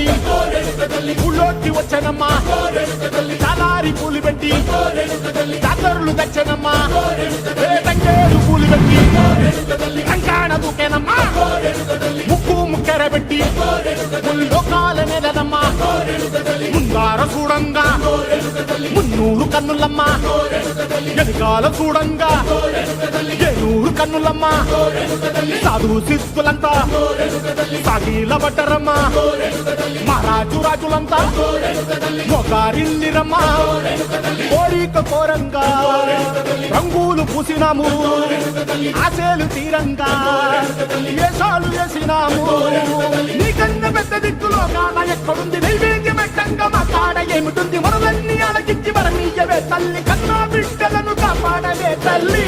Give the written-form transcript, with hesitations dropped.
పెట్టి ఊళ్ళోకి వచ్చనమ్మా చాలారి పూలు పెట్టి జాతరులు తెచ్చనమ్మా తంగేరు పూలు పెట్టి కంకాణ దూకేనమ్మా ముక్కు ముక్కెర పెట్టి ముల్లోకాల నెలనమ్మా ముందార చూడంగా మున్నూరు కన్నులమ్మా ఎనకాల చూడంగా ఏనూరు కన్నులమ్మా సాధు శిస్తులంతా సాగిల బట్టరమ్మా మహారాజు రాజులంతా మొగారిల్లిరమ్మా కోరిక కోరంగా రంగులు పూసినాము ఆశలు తీరంగా వేషాలు వేసినాము నీకన్నా పెద్ద దిక్కులో కాన ఎక్కడుంది నైవేద్యం పెట్టంగా మా కాడ ఏమిటుంది మనలన్నీ అలకించి మరణీయవే తల్లి కన్నా బిడ్డలను కాపాడవే తల్లి